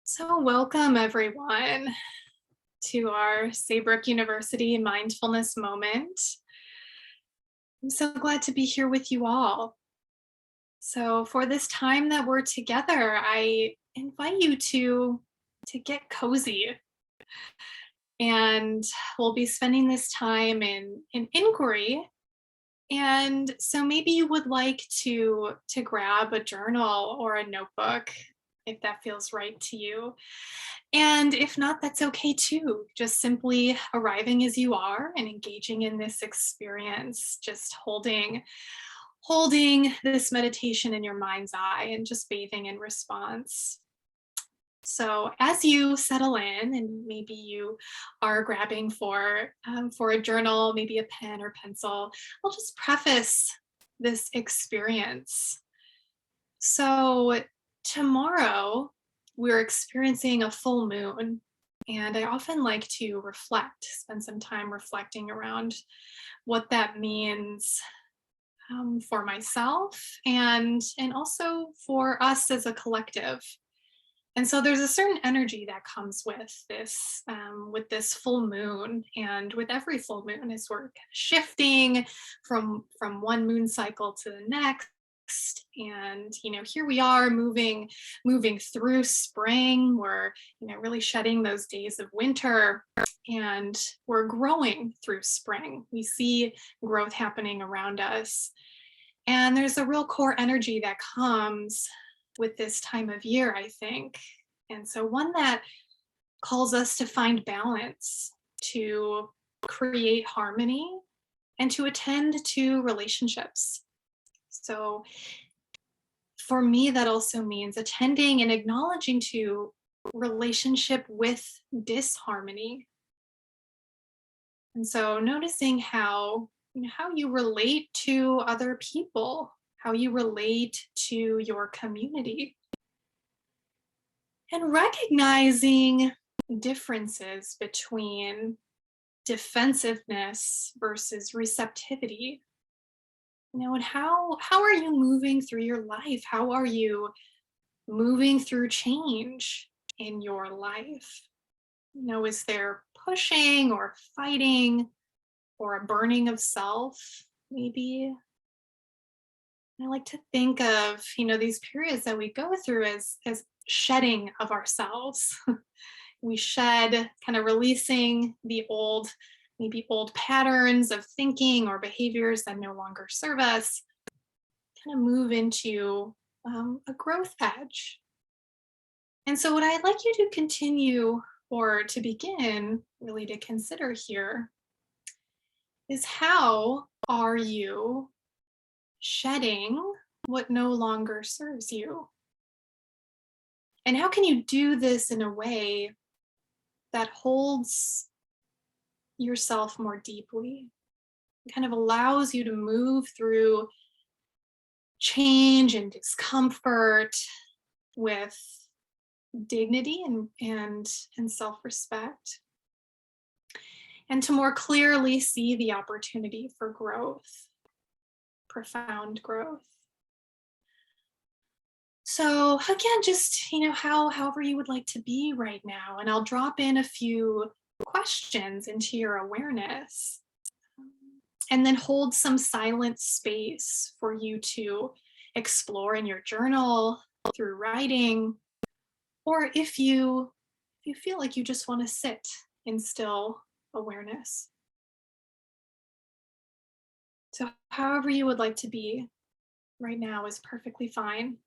So welcome everyone to our Saybrook University mindfulness moment. I'm so glad to be here with you all. So for this time that we're together, I invite you to get cozy, and we'll be spending this time in inquiry. And so maybe you would like to grab a journal or a notebook if that feels right to you. And if not, that's okay too. Just simply arriving as you are and engaging in this experience, just holding this meditation in your mind's eye and just bathing in response. So as you settle in, and maybe you are grabbing for a journal, maybe a pen or pencil, I'll just preface this experience. So tomorrow we're experiencing a full moon, and I often like to spend some time reflecting around what that means for myself and also for us as a collective. And so there's a certain energy that comes with this full moon, and with every full moon, as we're shifting from one moon cycle to the next. And here we are moving through spring. We're really shedding those days of winter, and we're growing through spring. We see growth happening around us, and there's a real core energy that comes with this time of year, I think. And so one that calls us to find balance, to create harmony, and to attend to relationships. So for me, that also means attending and acknowledging to relationship with disharmony. And so noticing how you relate to other people, how you relate to your community, and recognizing differences between defensiveness versus receptivity. And how are you moving through your life? How are you moving through change in your life? Is there pushing or fighting or a burning of self, maybe? I like to think of, these periods that we go through as shedding of ourselves. We shed, kind of releasing the maybe old patterns of thinking or behaviors that no longer serve us, kind of move into a growth edge. And so what I'd like you to continue, or to begin really to consider here, is how are you shedding what no longer serves you? And how can you do this in a way that holds yourself more deeply, kind of allows you to move through change and discomfort with dignity and self-respect, and to more clearly see the opportunity for growth, profound growth. So again, just however you would like to be right now, and I'll drop in a few questions into your awareness, and then hold some silent space for you to explore in your journal, through writing, or if you feel like you just want to sit in still awareness. So however you would like to be right now is perfectly fine.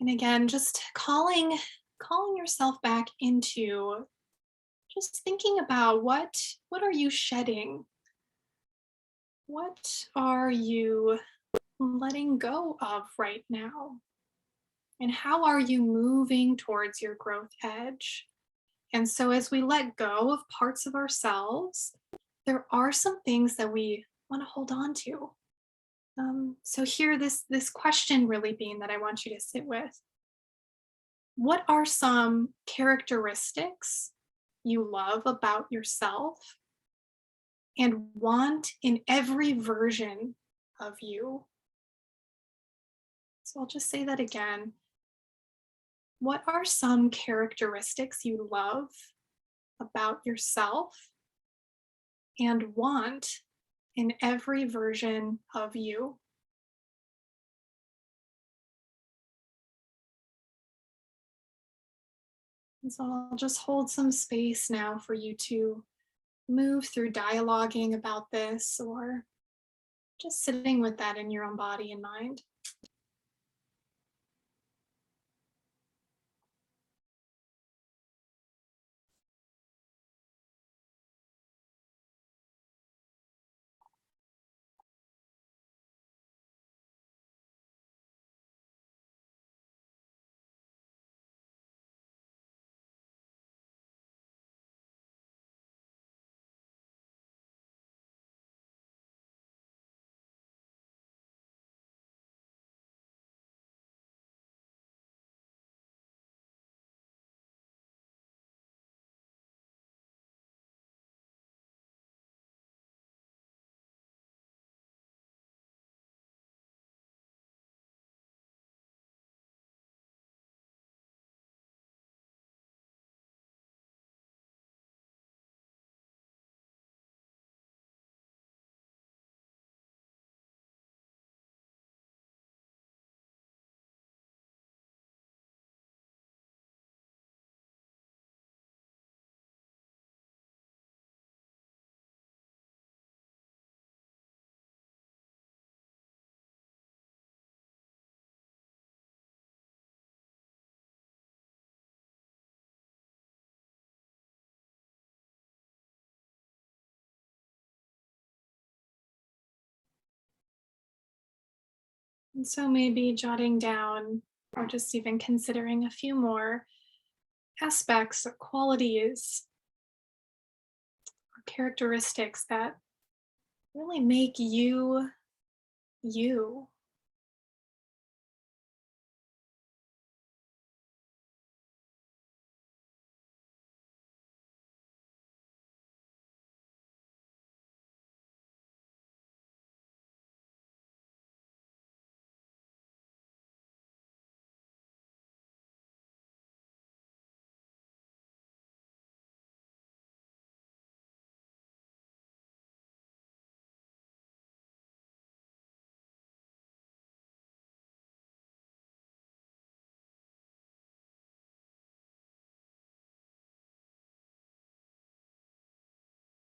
And again, just calling yourself back into just thinking about what are you shedding? What are you letting go of right now? And how are you moving towards your growth edge? And so as we let go of parts of ourselves, there are some things that we want to hold on to. So here, this question really being that I want you to sit with. What are some characteristics you love about yourself and want in every version of you? So I'll just say that again. What are some characteristics you love about yourself and want in every version of you? And so I'll just hold some space now for you to move through dialoguing about this or just sitting with that in your own body and mind. And so maybe jotting down or just even considering a few more aspects or qualities or characteristics that really make you you.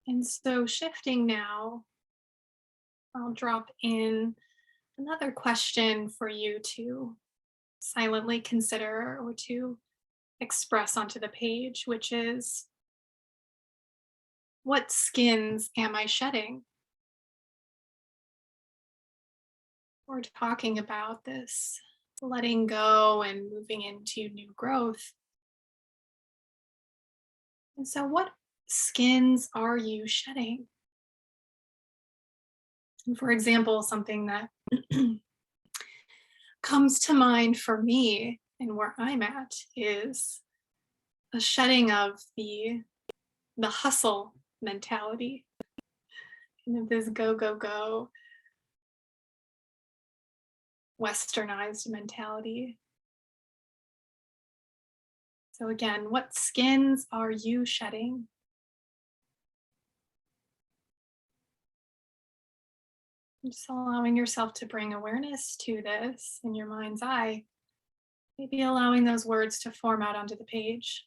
And so shifting now, I'll drop in another question for you to silently consider or to express onto the page, which is, what skins am I shedding? We're talking about this letting go and moving into new growth. And so, what skins are you shedding? And for example, something that comes to mind for me and where I'm at is a shedding of the hustle mentality, and of this go go go westernized mentality. So again, what skins are you shedding? Just allowing yourself to bring awareness to this in your mind's eye, maybe allowing those words to form out onto the page.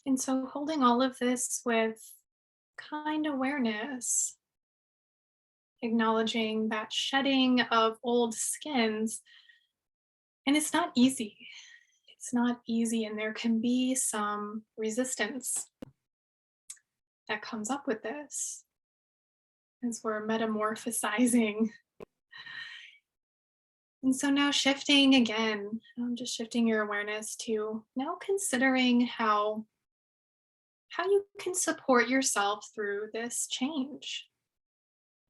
And so holding all of this with kind awareness, acknowledging that shedding of old skins, and it's not easy. It's not easy, and there can be some resistance that comes up with this as we're metamorphosizing. And so now shifting again, just shifting your awareness to now considering how you can support yourself through this change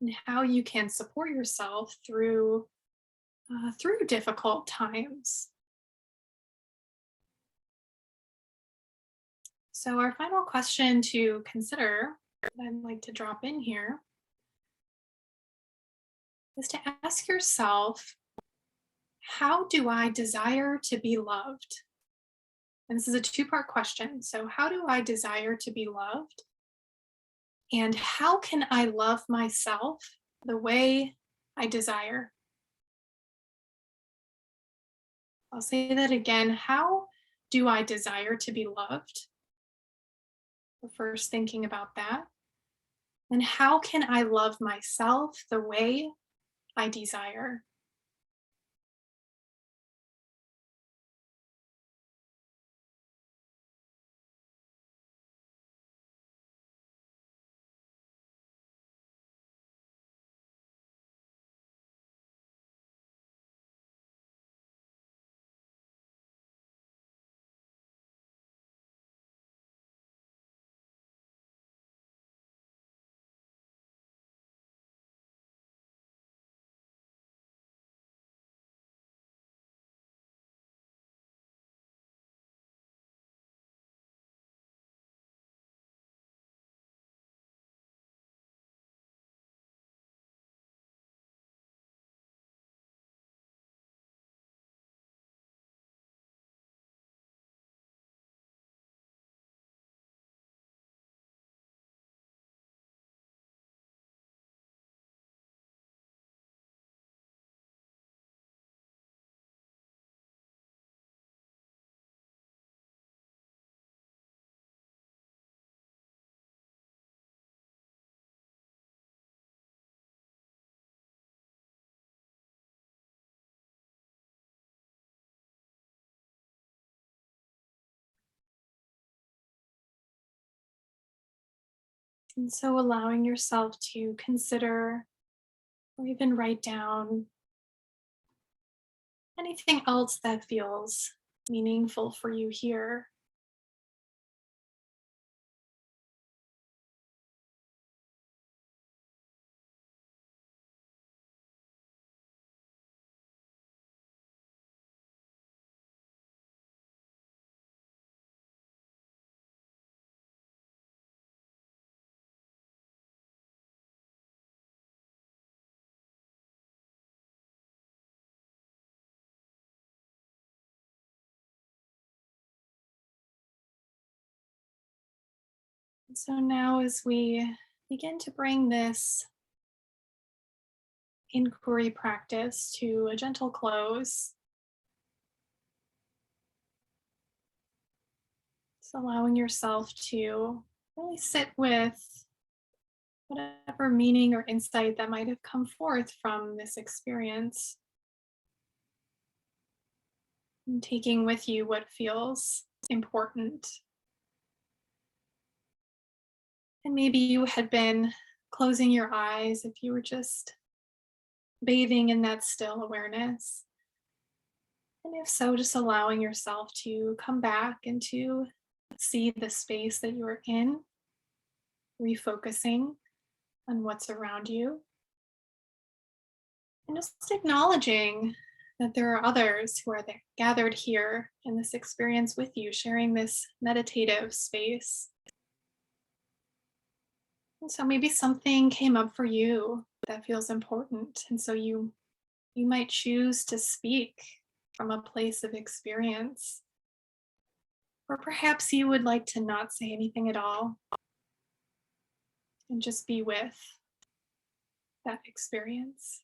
and how you can support yourself through difficult times. So our final question to consider that I'd like to drop in here is to ask yourself, how do I desire to be loved? And this is a two-part question. So how do I desire to be loved? And how can I love myself the way I desire? I'll say that again. How do I desire to be loved? So first thinking about that. And how can I love myself the way I desire? And so allowing yourself to consider or even write down anything else that feels meaningful for you here. And so now, as we begin to bring this inquiry practice to a gentle close, just allowing yourself to really sit with whatever meaning or insight that might have come forth from this experience, and taking with you what feels important. And maybe you had been closing your eyes if you were just bathing in that still awareness. And if so, just allowing yourself to come back and to see the space that you're in, refocusing on what's around you, and just acknowledging that there are others who are there, gathered here in this experience with you, sharing this meditative space. And so maybe something came up for you that feels important, and so you might choose to speak from a place of experience. Or perhaps you would like to not say anything at all and just be with that experience.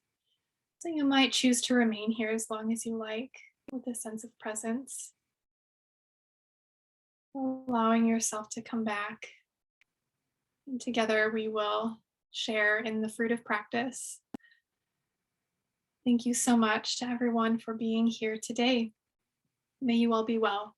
So you might choose to remain here as long as you like with a sense of presence. allowing yourself to come back. And together we will share in the fruit of practice. Thank you so much to everyone for being here today. May you all be well.